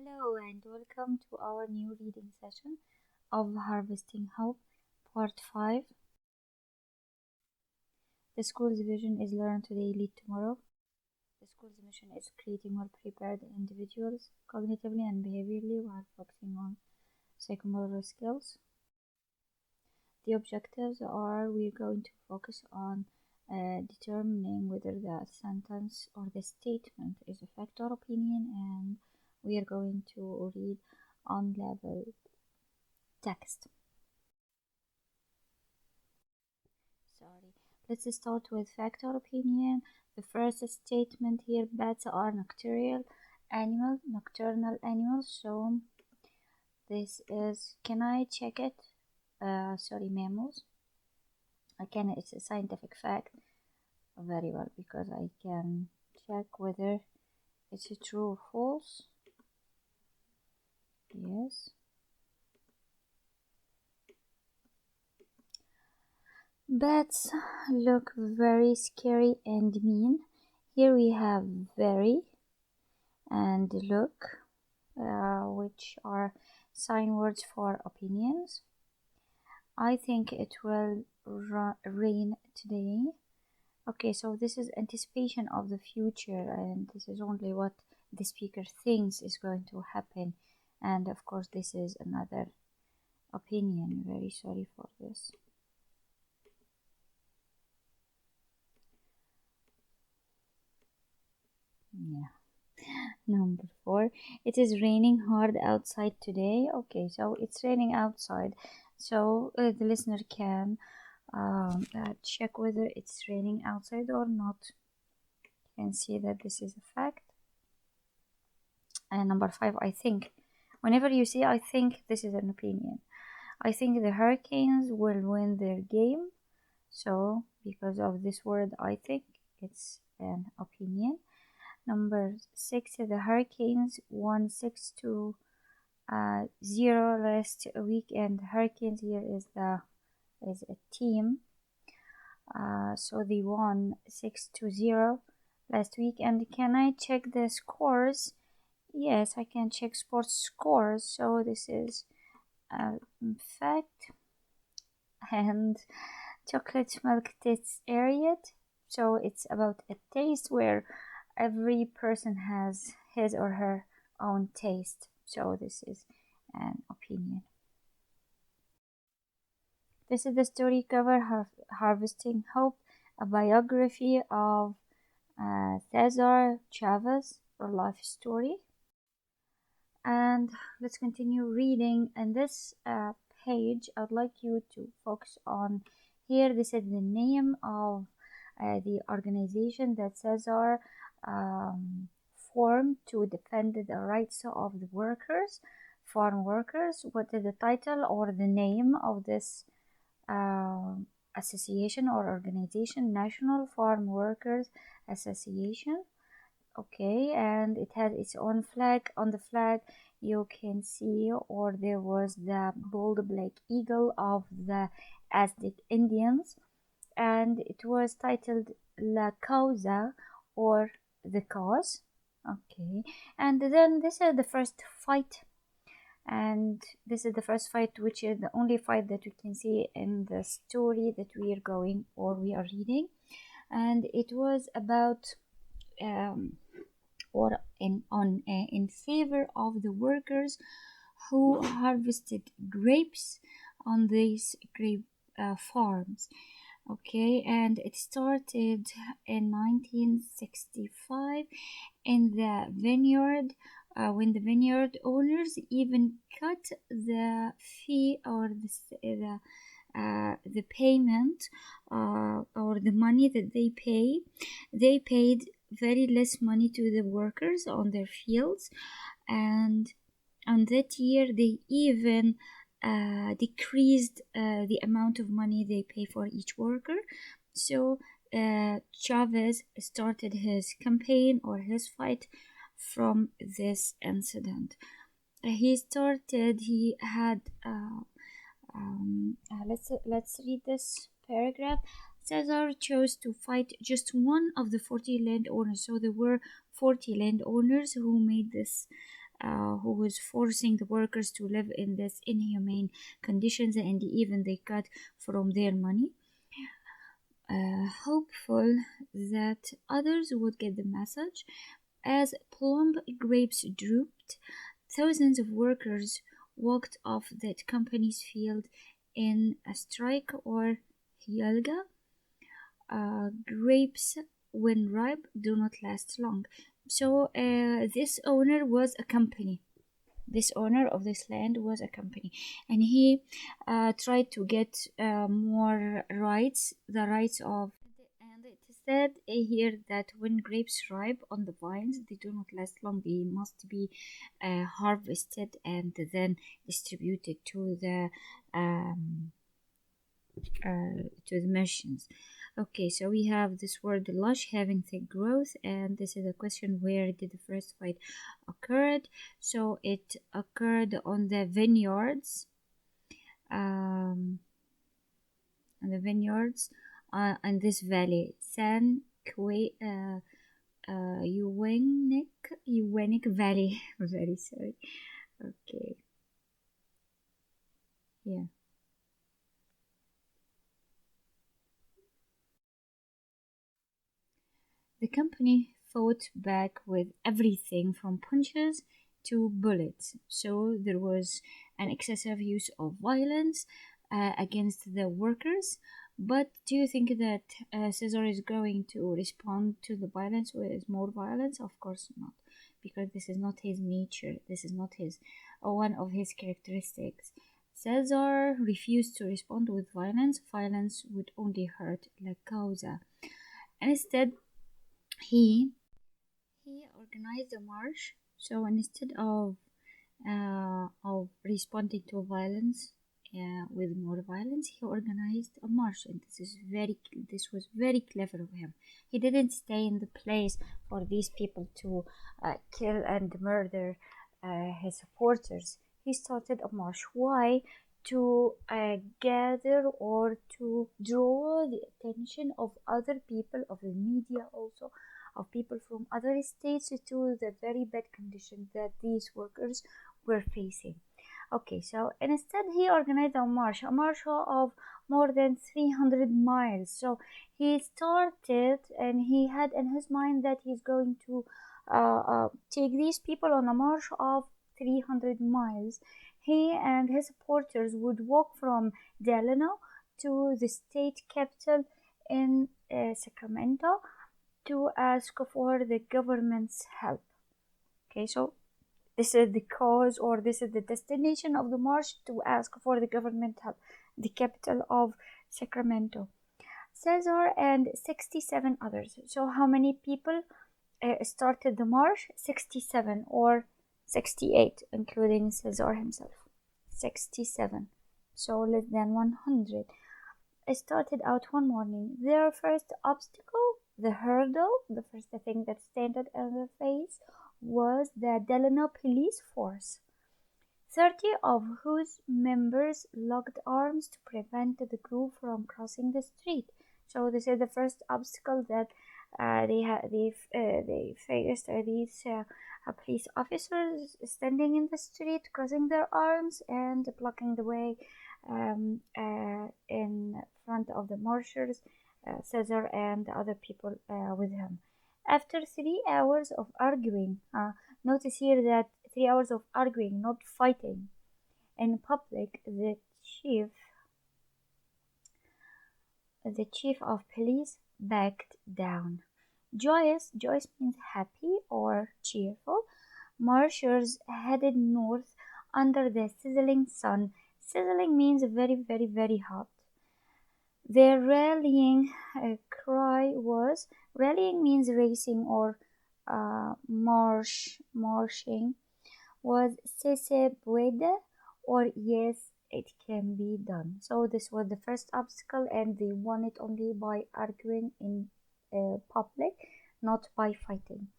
Hello and welcome to our new reading session of Harvesting Hope, Part 5. The school's vision is learn today, lead tomorrow. The school's mission is creating well prepared individuals cognitively and behaviorally while focusing on psychomotor skills. The objectives are we're going to focus on determining whether the sentence or the statement is a fact or opinion, and we are going to read on level text. Let's start with fact or opinion. The first statement here: bats are nocturnal animals. So this is, can I check it? Mammals. I can. It's a scientific fact. Very well, because I can check whether it's true or false. Yes. Bats look very scary and mean. Here we have very and look, which are sign words for opinions. I think it will rain today. Okay, so this is anticipation of the future, and this is only what the speaker thinks is going to happen. And of course, this is another opinion. Very sorry for this. Yeah. Number 4, it is raining hard outside today. Okay, so it's raining outside, so the listener can check whether it's raining outside or not. You can see that this is a fact. And number 5, I think. Whenever you see I think, this is an opinion. I think the Hurricanes will win their game. So because of this word I think, it's an opinion. Number 6, the Hurricanes won 6-0 last week, and Hurricanes here is a team. So they won 6-0 last week. And can I check the scores? Yes, I can check sports scores. So this is a fact. And chocolate milk tastes arid. So it's about a taste where every person has his or her own taste. So this is an opinion. This is the story cover, Harvesting Hope, a biography of Cesar Chavez, or life story. And let's continue reading. In this page, I'd like you to focus on here. This is the name of the organization that Cesar formed to defend the rights of the workers, farm workers. What is the title or the name of this association or organization? National Farm Workers Association. Okay, and it has its own flag. On the flag you can see, or there was the bold black eagle of the Aztec Indians, and it was titled La Causa, or the cause. Okay, and then this is the first fight, and this is the first fight, which is the only fight that we can see in the story that we are reading, and it was about in favor of the workers who harvested grapes on these grape farms. Okay, and it started in 1965 in the vineyard, when the vineyard owners even cut the fee or the payment or the money that they pay. They paid very less money to the workers on their fields, and on that year they even decreased the amount of money they pay for each worker. So Chavez started his campaign or his fight from this incident. He had let's read this paragraph. Cesar chose to fight just one of the 40 landowners. So there were 40 landowners who made this who was forcing the workers to live in this inhumane conditions, and even they cut from their money. Hopeful that others would get the message. As plum grapes drooped, thousands of workers walked off that company's field in a strike or hyalga. Grapes, when ripe, do not last long. So this owner was a company. This owner of this land was a company, and he tried to get more rights, the rights of. And it is said here that when grapes ripe on the vines, they do not last long. They must be harvested and then distributed to the merchants. Okay, so we have this word lush, having thick growth, and this is a question: where did the first fight occurred? So it occurred on the vineyards, um, in this valley, San Quay, Uwenick Valley. Very sorry. Okay, yeah. The company fought back with everything from punches to bullets, so there was an excessive use of violence against the workers. But do you think that Caesar is going to respond to the violence with more violence? Of course not, because this is not his nature. This is not his one of his characteristics. Caesar refused to respond with violence. Violence would only hurt La Causa. Instead, he he organized a march. So instead of responding to violence with more violence, he organized a march, and this was very clever of him. He didn't stay in the place for these people to kill and murder his supporters. He started a march. Why? To gather or to draw the attention of other people, of the media also, of people from other states, to the very bad conditions that these workers were facing. Okay, so instead he organized a march of more than 300 miles. So he started, and he had in his mind that he's going to take these people on a march of 300 miles. He and his supporters would walk from Delano to the state capital in Sacramento to ask for the government's help. Okay, so this is the cause, or this is the destination of the march, to ask for the government help, the capital of Sacramento. Caesar and 67 others. So how many people started the march? 67 or 68, including Caesar himself. 67. So less than 100. It started out one morning. Their first obstacle, the hurdle, the first thing that standed in their face, was the Delano police force, 30 of whose members locked arms to prevent the group from crossing the street. So this is the first obstacle that they faced. These police officers standing in the street, crossing their arms and blocking the way in front of the marchers, Caesar and other people with him. After 3 hours of arguing, notice here that 3 hours of arguing, not fighting, in public, the chief of police backed down. Joyous means happy or cheerful. Marchers headed north under the sizzling sun. Sizzling means very, very, very hot. Their rallying cry was, rallying means racing or marching, was "Se se puede," or "Yes, it can be done." So this was the first obstacle, and they won it only by arguing in public, not by fighting.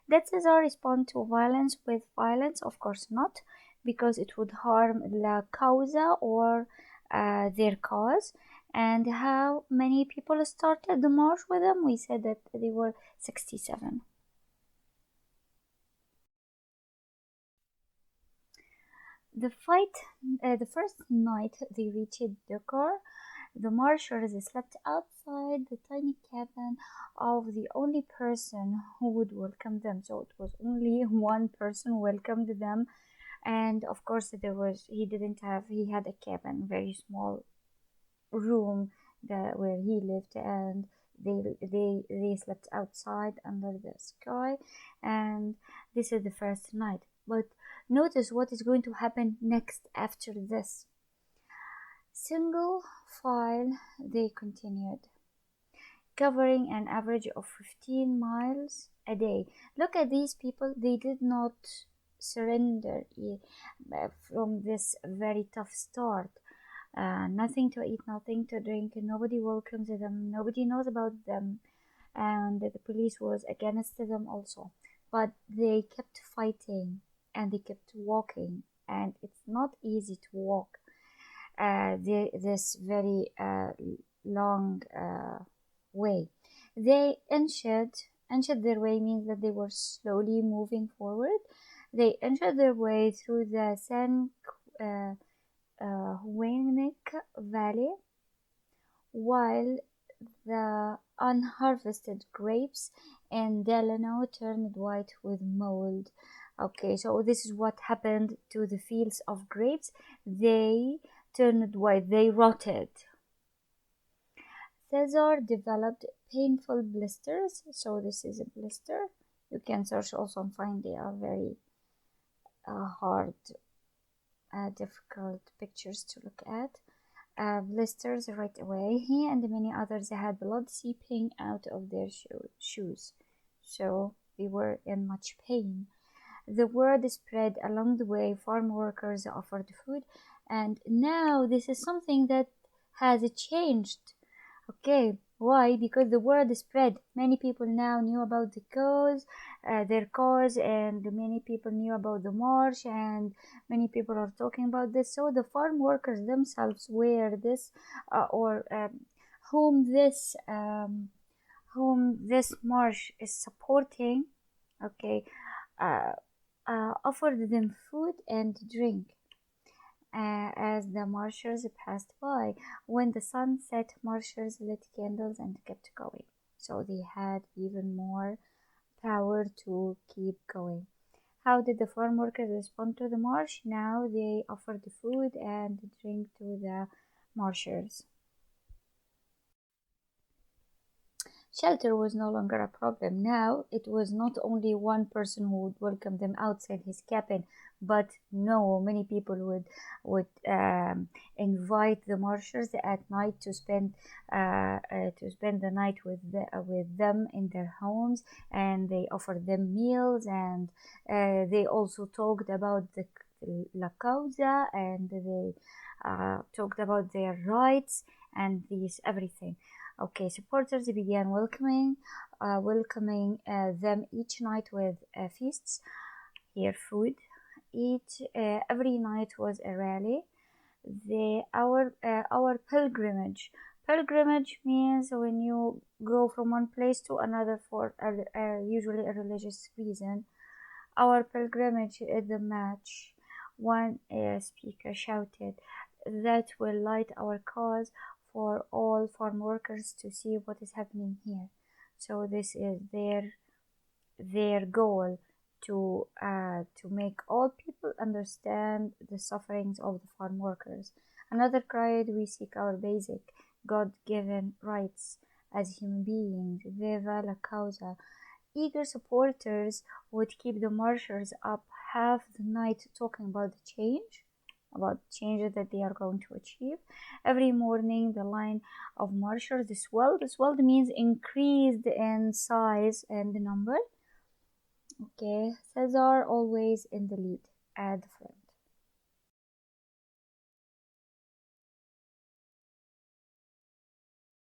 Did Caesar respond to violence with violence? Of course not, because it would harm la causa, or their cause. And how many people started the march with them? We said that they were 67. The fight, the first night they reached Dakar, the marchers slept outside the tiny cabin of the only person who would welcome them. So it was only one person welcomed them, and of course he had a cabin, very small room where he lived, and they slept outside under the sky, and this is the first night. But notice what is going to happen next after this. Single file they continued, covering an average of 15 miles a day. Look at these people, they did not surrender from this very tough start. Nothing to eat, nothing to drink, nobody welcomes them, nobody knows about them, and the police was against them also. But they kept fighting and they kept walking, and it's not easy to walk this very long way. They inched their way means that they were slowly moving forward. They inched their way through the San Huenic Valley, while the unharvested grapes in Delano turned white with mold. Okay, so this is what happened to the fields of grapes. They turned white, they rotted. Cesar developed painful blisters. So this is a blister. You can search also and find they are very hard, difficult pictures to look at. Blisters right away. He and many others had blood seeping out of their shoes, so they were in much pain. The word spread along the way. Farm workers offered food, and now this is something that has changed. Okay, why? Because the word spread. Many people now knew about their cause, and many people knew about the march, and many people are talking about this. So the farm workers themselves were this, or whom this march is supporting. Okay, uh, offered them food and drink as the marchers passed by. When the sun set, marchers lit candles and kept going. So they had even more power to keep going. How did the farm workers respond to the march? Now they offered food and drink to the marchers. Shelter was no longer a problem. Now it was not only one person who would welcome them outside his cabin, but no, many people would invite the marchers at night to spend the night with them in their homes, and they offered them meals, and they also talked about the La Causa, and they talked about their rights and these everything. Okay, supporters began welcoming them each night with feasts, here food. Every night was a rally. Our pilgrimage. Pilgrimage means when you go from one place to another for usually a religious reason. Our pilgrimage is the match. One speaker shouted, "That will light our cause for all farm workers to see what is happening here." So this is their goal to make all people understand the sufferings of the farm workers. Another cried, "We seek our basic God-given rights as human beings. Viva la causa." Eager supporters would keep the marchers up half the night talking about the change that they are going to achieve. Every morning, the line of marchers swelled. Swelled means increased in size and number. Okay, Cesar always in the lead at the front.